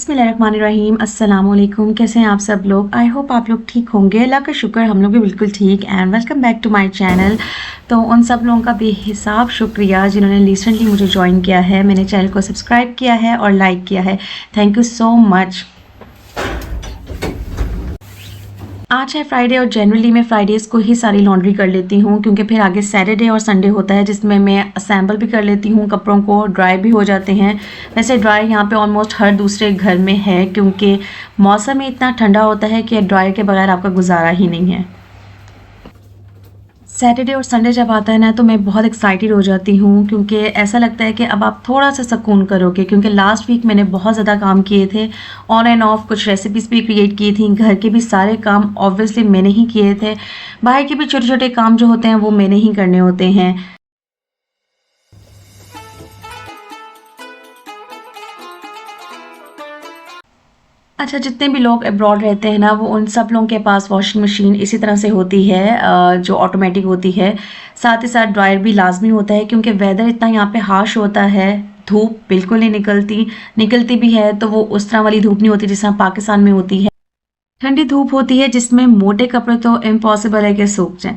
बिस्मिल्लाहिर्रहमानिर्रहीम अस्सलाम वालेकुम। कैसे हैं आप सब लोग? आई होप आप लोग ठीक होंगे। अल्लाह का शुक्र हम लोग भी बिल्कुल ठीक। And welcome back to my channel. तो उन सब लोगों का बेहिसाब शुक्रिया जिन्होंने रिसेंटली मुझे ज्वाइन किया है, मैंने चैनल को सब्सक्राइब किया है और लाइक किया है। Thank you so much. आज है फ्राइडे और जनरली मैं फ्राइडेज़ को ही सारी लॉन्ड्री कर लेती हूँ क्योंकि फिर आगे सैटरडे और संडे होता है जिसमें मैं असेंबल भी कर लेती हूँ कपड़ों को, ड्राई भी हो जाते हैं। वैसे ड्राई यहाँ पे ऑलमोस्ट हर दूसरे घर में है क्योंकि मौसम ही इतना ठंडा होता है कि ड्राई के बगैर आपका गुजारा ही नहीं है। सैटरडे और संडे जब आता है ना तो मैं बहुत एक्साइटेड हो जाती हूँ क्योंकि ऐसा लगता है कि अब आप थोड़ा सा सुकून करोगे क्योंकि लास्ट वीक मैंने बहुत ज़्यादा काम किए थे, ऑन एंड ऑफ कुछ रेसिपीज़ भी क्रिएट की थी, घर के भी सारे काम ऑब्वियसली मैंने ही किए थे, बाहर के भी छोटे छोटे काम जो होते हैं वो मैंने ही करने होते हैं। अच्छा, जितने भी लोग अब्रॉड रहते हैं ना वो उन सब लोगों के पास वॉशिंग मशीन इसी तरह से होती है जो ऑटोमेटिक होती है। साथ ही साथ ड्रायर भी लाजमी होता है क्योंकि वेदर इतना यहाँ पे हार्श होता है, धूप बिल्कुल नहीं निकलती, निकलती भी है तो वो उस तरह वाली धूप नहीं होती जिस तरह पाकिस्तान में होती है। ठंडी धूप होती है जिसमें मोटे कपड़े तो इम्पॉसिबल है कि सूख जाएं।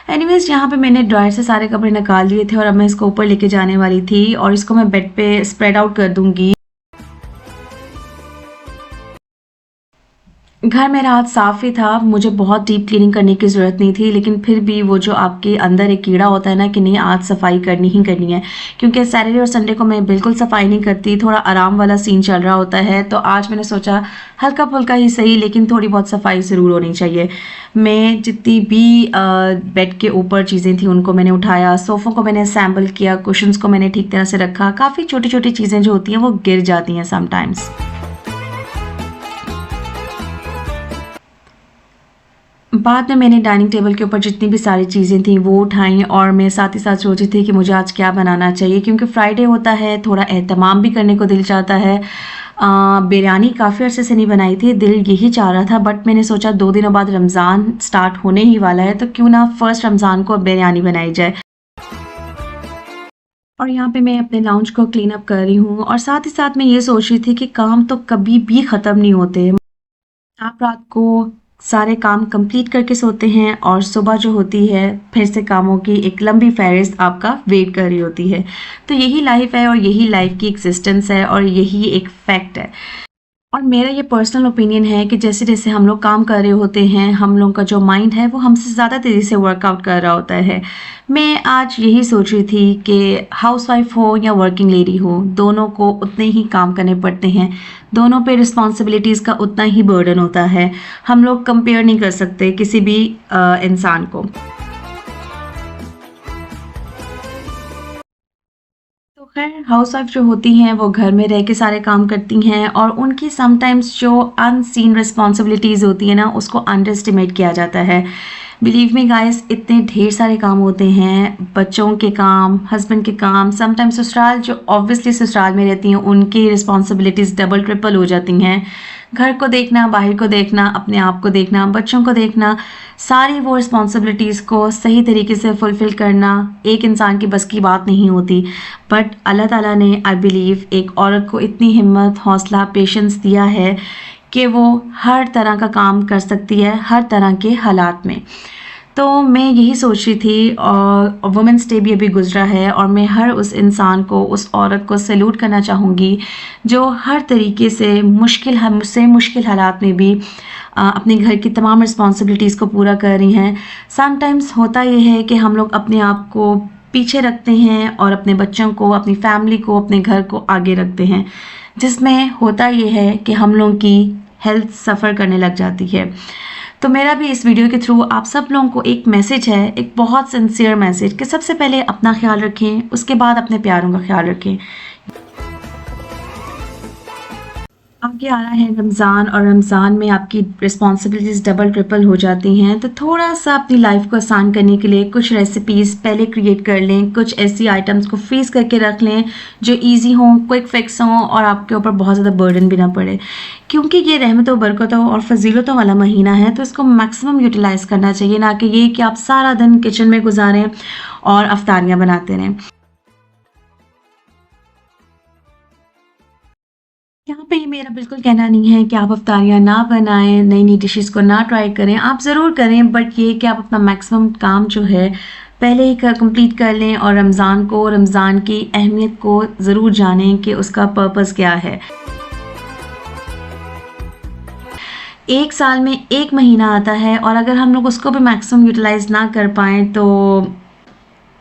एनीवेज यहाँ पे मैंने ड्रायर से सारे कपड़े निकाल लिए थे और अब मैं इसको ऊपर लेके जाने वाली थी और इसको मैं बेड पे स्प्रेड आउट कर दूंगी। घर मेरा आज साफ़ ही था, मुझे बहुत डीप क्लीनिंग करने की ज़रूरत नहीं थी, लेकिन फिर भी वो जो आपके अंदर एक कीड़ा होता है ना कि नहीं आज सफाई करनी ही करनी है, क्योंकि सैटरडे और संडे को मैं बिल्कुल सफाई नहीं करती, थोड़ा आराम वाला सीन चल रहा होता है, तो आज मैंने सोचा हल्का फुल्का ही सही लेकिन थोड़ी बहुत सफाई ज़रूर होनी चाहिए। मैं जितनी भी बेड के ऊपर चीज़ें थी उनको मैंने उठाया, सोफ़ों को मैंने असैम्बल किया, कुशन्स को मैंने ठीक तरह से रखा। काफ़ी छोटी छोटी चीज़ें जो होती हैं वो गिर जाती हैं समटाइम्स। बाद में मैंने डाइनिंग टेबल के ऊपर जितनी भी सारी चीज़ें थी वो उठाई और मैं साथ ही साथ सोची थी कि मुझे आज क्या बनाना चाहिए क्योंकि फ्राइडे होता है, थोड़ा एहतमाम भी करने को दिल चाहता है। बिरयानी काफ़ी अरसे से नहीं बनाई थी, दिल यही चाह रहा था, बट मैंने सोचा 2 दिनों बाद रमज़ान स्टार्ट होने ही वाला है तो क्यों ना फर्स्ट रमज़ान को बिरयानी बनाई जाए। और यहाँ पे मैं अपने लाउंज को क्लीन अप कर रही हूँ और साथ ही साथ मैं ये सोच रही थी कि काम तो कभी भी ख़त्म नहीं होते। आप रात को सारे काम कंप्लीट करके सोते हैं और सुबह जो होती है फिर से कामों की एक लंबी फहरिस्त आपका वेट कर रही होती है। तो यही लाइफ है और यही लाइफ की एग्जिस्टेंस है और यही एक फैक्ट है। और मेरा ये पर्सनल ओपिनियन है कि जैसे जैसे हम लोग काम कर रहे होते हैं हम लोगों का जो माइंड है वो हमसे ज़्यादा तेज़ी से वर्कआउट कर रहा होता है। मैं आज यही सोच रही थी कि हाउसवाइफ हो या वर्किंग लेडी हो दोनों को उतने ही काम करने पड़ते हैं, दोनों पे रिस्पॉन्सिबिलिटीज़ का उतना ही बर्डन होता है। हम लोग कंपेयर नहीं कर सकते किसी भी इंसान को। तो खैर हाउसवाइफ जो होती हैं वो घर में रह के सारे काम करती हैं और उनकी समटाइम्स जो अनसीन रिस्पॉन्सिबिलिटीज़ होती है ना उसको अंडर एस्टिमेट किया जाता है। बिलीव मी गाइस, इतने ढेर सारे काम होते हैं, बच्चों के काम, हस्बैंड के काम, समटाइम्स ससुराल जो ऑब्वियसली ससुराल में रहती हैं उनकी रिस्पॉन्सिबिलिटीज़ डबल ट्रिपल हो जाती हैं। घर को देखना, बाहर को देखना, अपने आप को देखना, बच्चों को देखना, सारी वो रिस्पॉन्सिबिलिटीज़ को सही तरीके से फुलफ़िल करना एक इंसान की बस की बात नहीं होती। बट अल्लाह ताला ने आई बिलीव एक औरत को इतनी हिम्मत, हौसला, पेशेंस दिया है कि वो हर तरह का काम कर सकती है हर तरह के हालात में। तो मैं यही सोच रही थी और वुमेंस डे भी अभी गुजरा है और मैं हर उस इंसान को, उस औरत को सैल्यूट करना चाहूँगी जो हर तरीके से हमसे मुश्किल हालात में भी अपने घर की तमाम रिस्पॉन्सिबिलिटीज़ को पूरा कर रही हैं। समटाइम्स होता ये है कि हम लोग अपने आप को पीछे रखते हैं और अपने बच्चों को, अपनी फैमिली को, अपने घर को आगे रखते हैं, जिसमें होता ये है कि हम लोगों की हेल्थ सफ़र करने लग जाती है। तो मेरा भी इस वीडियो के थ्रू आप सब लोगों को एक मैसेज है, एक बहुत सिंसियर मैसेज कि सबसे पहले अपना ख्याल रखें, उसके बाद अपने प्यारों का ख्याल रखें। आगे आ रहा है रमज़ान और रमज़ान में आपकी रिस्पॉन्सिबिलिटीज़ डबल ट्रिपल हो जाती हैं, तो थोड़ा सा अपनी लाइफ को आसान करने के लिए कुछ रेसिपीज़ पहले क्रिएट कर लें, कुछ ऐसी आइटम्स को फ्रीज़ करके रख लें जो इजी हों, क्विक फिक्स हों और आपके ऊपर बहुत ज़्यादा बर्डन भी ना पड़े। क्योंकि ये रहमतों, बरकतों और फजीलतों वाला महीना है तो इसको मैक्सिमम यूटिलाइज़ करना चाहिए, ना कि ये कि आप सारा दिन किचन में गुजारें और अफ्तारियाँ बनाते रहें। यहाँ पे ये मेरा बिल्कुल कहना नहीं है कि आप अफ्तारियाँ ना बनाएँ, नई-नई डिशेज़ को ना ट्राई करें, आप ज़रूर करें, बट ये कि आप अपना मैक्सिमम काम जो है पहले ही कंप्लीट कर लें और रमज़ान की अहमियत को ज़रूर जानें कि उसका पर्पस क्या है। 1 साल में 1 महीना आता है और अगर हम लोग उसको भी मैक्सिमम यूटिलाइज़ ना कर पाएँ तो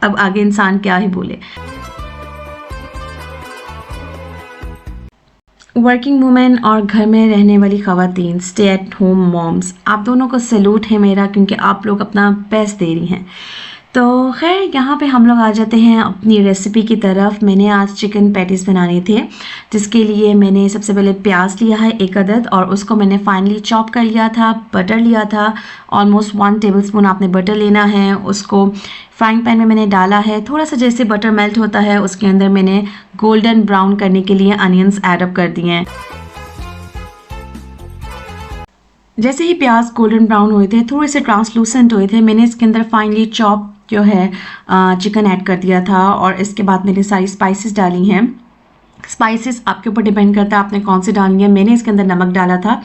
अब आगे इंसान क्या ही बोले। वर्किंग वूमेन और घर में रहने वाली ख़वातीन, स्टे एट होम मॉम्स, आप दोनों को सैल्यूट है मेरा, क्योंकि आप लोग अपना बेस्ट दे रही हैं। तो ख़ैर यहाँ पे हम लोग आ जाते हैं अपनी रेसिपी की तरफ। मैंने आज चिकन पैटीज़ बनाने थे, जिसके लिए मैंने सबसे पहले प्याज लिया है 1 अदद और उसको मैंने फाइनली चॉप कर लिया था। बटर लिया था, ऑलमोस्ट 1 टेबलस्पून आपने बटर लेना है। उसको फ्राइंग पैन में मैंने डाला है, थोड़ा सा जैसे बटर मेल्ट होता है उसके अंदर मैंने गोल्डन ब्राउन करने के लिए अनियंस ऐड अप कर दिए हैं। जैसे ही प्याज गोल्डन ब्राउन हुए थे, थोड़े से ट्रांसलूसेंट हुए थे, मैंने इसके अंदर फाइनली चॉप जो है चिकन ऐड कर दिया था और इसके बाद मैंने सारी स्पाइसेस डाली हैं। स्पाइसेस आपके ऊपर डिपेंड करता है आपने कौन सी डालनी है। मैंने इसके अंदर नमक डाला था,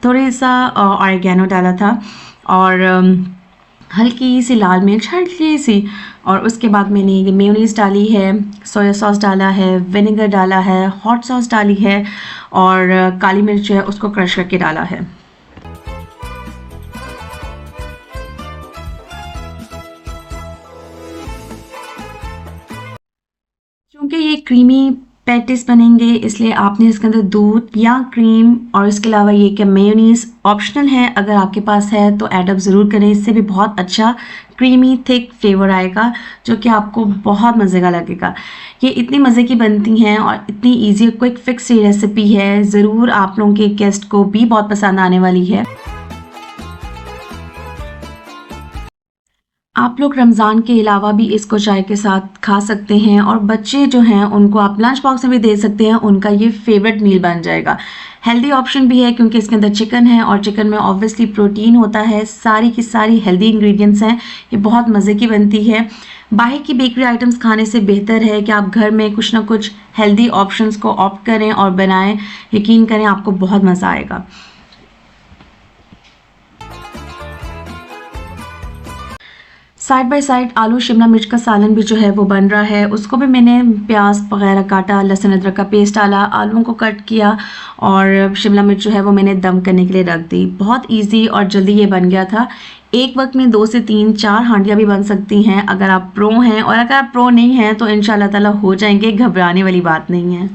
थोड़ी सा ऑरिगेनो डाला था और हल्की सी लाल मिर्च, हल्की सी, और उसके बाद मैंने ये मेयोनीज़ डाली है, सोया सॉस डाला है, विनेगर डाला है, हॉट सॉस डाली है और काली मिर्च है उसको क्रश करके डाला है। क्योंकि ये क्रीमी पैटीज़ बनेंगे इसलिए आपने इसके अंदर दूध या क्रीम और इसके अलावा ये कि मेयोनीज़ ऑप्शनल है, अगर आपके पास है तो ऐड अप ज़रूर करें। इससे भी बहुत अच्छा क्रीमी थिक फ्लेवर आएगा जो कि आपको बहुत मज़े का लगेगा। ये इतनी मज़े की बनती हैं और इतनी इजी क्विक फिक्स रेसिपी है, ज़रूर आप लोगों के गेस्ट को भी बहुत पसंद आने वाली है। आप लोग रमज़ान के अलावा भी इसको चाय के साथ खा सकते हैं और बच्चे जो हैं उनको आप लंच बॉक्स में भी दे सकते हैं, उनका ये फेवरेट मील बन जाएगा। हेल्दी ऑप्शन भी है क्योंकि इसके अंदर चिकन है और चिकन में ऑब्वियसली प्रोटीन होता है, सारी की सारी हेल्दी इंग्रेडिएंट्स हैं, ये बहुत मज़े की बनती है। बाहर की बेकरी आइटम्स खाने से बेहतर है कि आप घर में कुछ ना कुछ हेल्दी ऑप्शंस को ऑप्ट करें और बनाएं, यकीन करें आपको बहुत मज़ा आएगा। साइड बाय साइड आलू शिमला मिर्च का सालन भी जो है वो बन रहा है, उसको भी मैंने प्याज वगैरह काटा, लहसुन अदरक का पेस्ट डाला, आलूओं को कट किया और शिमला मिर्च जो है वो मैंने दम करने के लिए रख दी। बहुत इजी और जल्दी ये बन गया था। एक वक्त में 2 से 3 4 हांडियाँ भी बन सकती हैं अगर आप प्रो हैं, और अगर आप प्रो नहीं हैं तो इंशाल्लाह ताला हो जाएंगे, घबराने वाली बात नहीं है।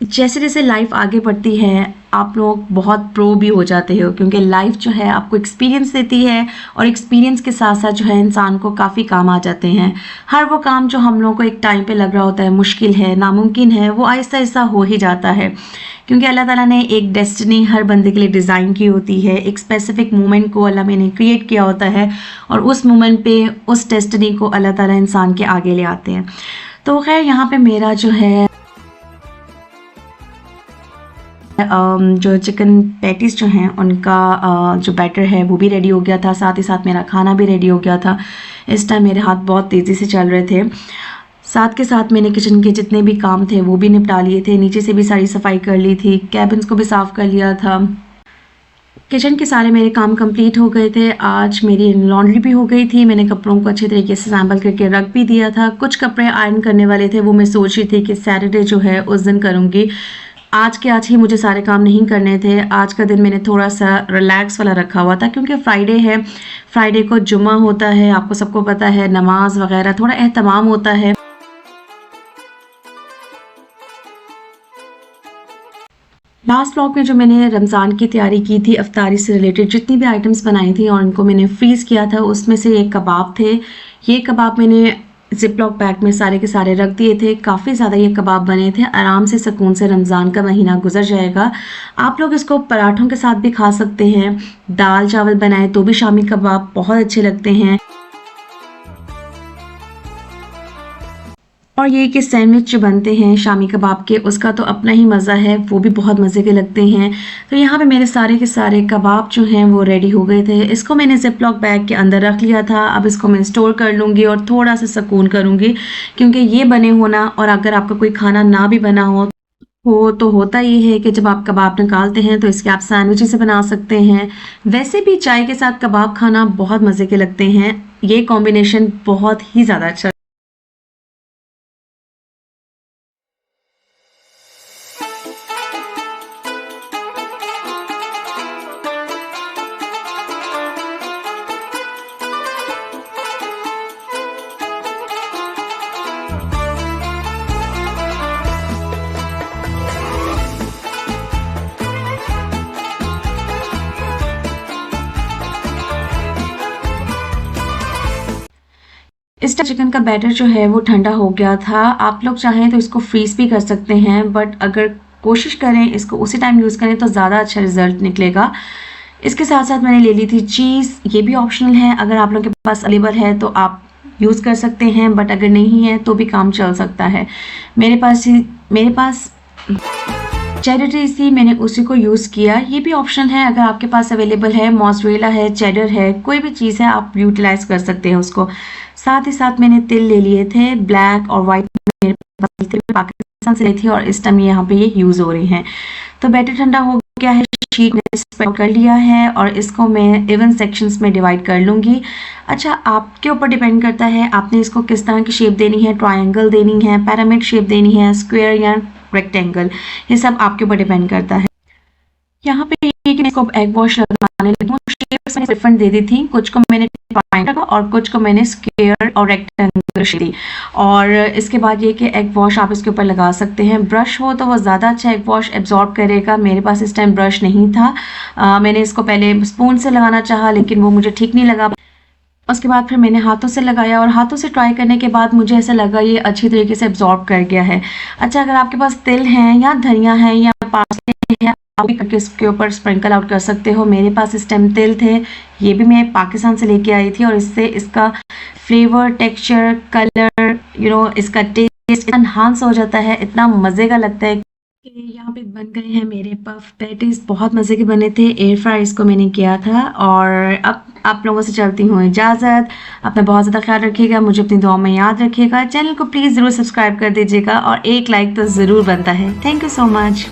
जैसे जैसे लाइफ आगे बढ़ती है आप लोग बहुत प्रो भी हो जाते हो, क्योंकि लाइफ जो है आपको एक्सपीरियंस देती है और एक्सपीरियंस के साथ साथ जो है इंसान को काफ़ी काम आ जाते हैं। हर वो काम जो हम लोगों को एक टाइम पे लग रहा होता है मुश्किल है, नामुमकिन है, वो आहिस्ता आहिस्ता हो ही जाता है, क्योंकि अल्लाह ताला ने एक डेस्टिनी हर बंदे के लिए डिज़ाइन की होती है। एक स्पेसिफिक मोमेंट को अल्लाह ने क्रिएट किया होता है और उस मोमेंट पे उस डेस्टिनी को अल्लाह ताला इंसान के आगे ले आते हैं। तो खैर यहाँ पे मेरा जो है जो चिकन पैटीज़ जो हैं उनका जो बैटर है वो भी रेडी हो गया था, साथ ही साथ मेरा खाना भी रेडी हो गया था। इस टाइम मेरे हाथ बहुत तेज़ी से चल रहे थे। साथ के साथ मैंने किचन के जितने भी काम थे वो भी निपटा लिए थे, नीचे से भी सारी सफाई कर ली थी, कैबिन्स को भी साफ़ कर लिया था। किचन के सारे मेरे काम कंप्लीट हो गए थे। आज मेरी लॉन्ड्री भी हो गई थी, मैंने कपड़ों को अच्छे तरीके से सैम्पल करके रख भी दिया था। कुछ कपड़े आयरन करने वाले थे, वो मैं सोच रही थी कि सैटरडे जो है उस दिन करूँगी। आज के आज ही मुझे सारे काम नहीं करने थे। आज का दिन मैंने थोड़ा सा रिलैक्स वाला रखा हुआ था क्योंकि फ्राइडे है, फ्राइडे को जुम्मा होता है, आपको सबको पता है, नमाज वगैरह थोड़ा एहतमाम होता है। लास्ट व्लॉग में जो मैंने रमज़ान की तैयारी की थी, अफ्तारी से रिलेटेड जितनी भी आइटम्स बनाई थी और उनको मैंने फ्रीज़ किया था, उसमें से एक कबाब थे। ये कबाब मैंने ज़िप-लॉक बैग में सारे के सारे रख दिए थे। काफ़ी ज़्यादा ये कबाब बने थे, आराम से सुकून से रमज़ान का महीना गुजर जाएगा। आप लोग इसको पराठों के साथ भी खा सकते हैं, दाल चावल बनाए तो भी शामी कबाब बहुत अच्छे लगते हैं। और ये कि सैंडविच जो बनते हैं शामी कबाब के, उसका तो अपना ही मज़ा है, वो भी बहुत मज़े के लगते हैं। तो यहाँ पे मेरे सारे के सारे कबाब जो हैं वो रेडी हो गए थे। इसको मैंने ज़िप-लॉक बैग के अंदर रख लिया था। अब इसको मैं स्टोर कर लूँगी और थोड़ा-सा सुकून करूँगी, क्योंकि ये बने होना और अगर आपका कोई खाना ना भी बना हो तो होता ये है कि जब आप कबाब निकालते हैं तो इसके आप सैंडविचेस बना सकते हैं। वैसे भी चाय के साथ कबाब खाना बहुत मज़े के लगते हैं। ये कॉम्बिनेशन बहुत ही ज़्यादा अच्छा। इस चिकन का बैटर जो है वो ठंडा हो गया था। आप लोग चाहें तो इसको फ्रीज़ भी कर सकते हैं, बट अगर कोशिश करें इसको उसी टाइम यूज़ करें तो ज़्यादा अच्छा रिज़ल्ट निकलेगा। इसके साथ-साथ मैंने ले ली थी चीज़, ये भी ऑप्शनल है, अगर आप लोगों के पास अवेलेबल है तो आप यूज़ कर सकते हैं, बट अगर नहीं है तो भी काम चल सकता है। मेरे पास चेडर चीज़ थी, मैंने उसी को यूज़ किया। ये भी ऑप्शन है, अगर आपके पास अवेलेबल है, मोज़रेला है, चेडर है, कोई भी चीज़ है आप यूटिलाइज़ कर सकते हैं उसको। साथ ही साथ मैंने तिल ले लिए थे, ब्लैक और वाइट मेरे पास तिल पाकिस्तान से ली थी और इस टाइम यहाँ पे ये यूज़ हो रही हैं। तो बैटर ठंडा हो गया है, शीट मैंने स्प्रेड कर लिया है और इसको मैं इवन सेक्शंस में डिवाइड कर लूँगी। अच्छा, आपके ऊपर डिपेंड करता है आपने इसको किस तरह की शेप देनी है, ट्रायंगल देनी है, पिरामिड शेप देनी है, स्क्वायर या रेक्टेंगल, ये सब आपके ऊपर डिपेंड करता है। यहाँ पे ये कि मैं इसको एग वॉश लगाने लगी हूँ। शेप्स मैंने डिफरेंट दे दी थी, कुछ को मैंने ट्रायंगल रखा और कुछ को मैंने स्क्वायर और रेक्टेंगल शेप दी। और इसके बाद ये कि एग वॉश आप इसके ऊपर लगा सकते हैं। ब्रश हो तो वो ज़्यादा अच्छा एग वॉश एब्जॉर्ब करेगा। मेरे पास इस टाइम ब्रश नहीं था। मैंने इसको पहले स्पून से लगाना चाहा लेकिन वो मुझे ठीक नहीं लगा। उसके बाद फिर मैंने हाथों से लगाया और हाथों से ट्राई करने के बाद मुझे ऐसा लगा ये अच्छी तरीके से एब्जॉर्ब कर गया है। अच्छा, अगर आपके पास तिल हैं या धनिया है या पार्सले है, आप भी करके इसके ऊपर स्प्रिंकल आउट कर सकते हो। मेरे पास इस टाइम तिल थे, ये भी मैं पाकिस्तान से लेके आई थी और इससे इसका फ्लेवर, टेक्सचर, कलर, इसका टेस्ट एनहांस हो जाता है, इतना मज़े का लगता है। यहाँ पे बन गए हैं मेरे पफ पैटीज, बहुत मज़े के बने थे। एयर फ्राई इसको मैंने किया था और अब आप लोगों से चलती हूँ इजाज़त। अपना बहुत ज़्यादा ख्याल रखिएगा, मुझे अपनी दुआ में याद रखिएगा। चैनल को प्लीज़ ज़रूर सब्सक्राइब कर दीजिएगा और एक लाइक तो ज़रूर बनता है। Thank you so much.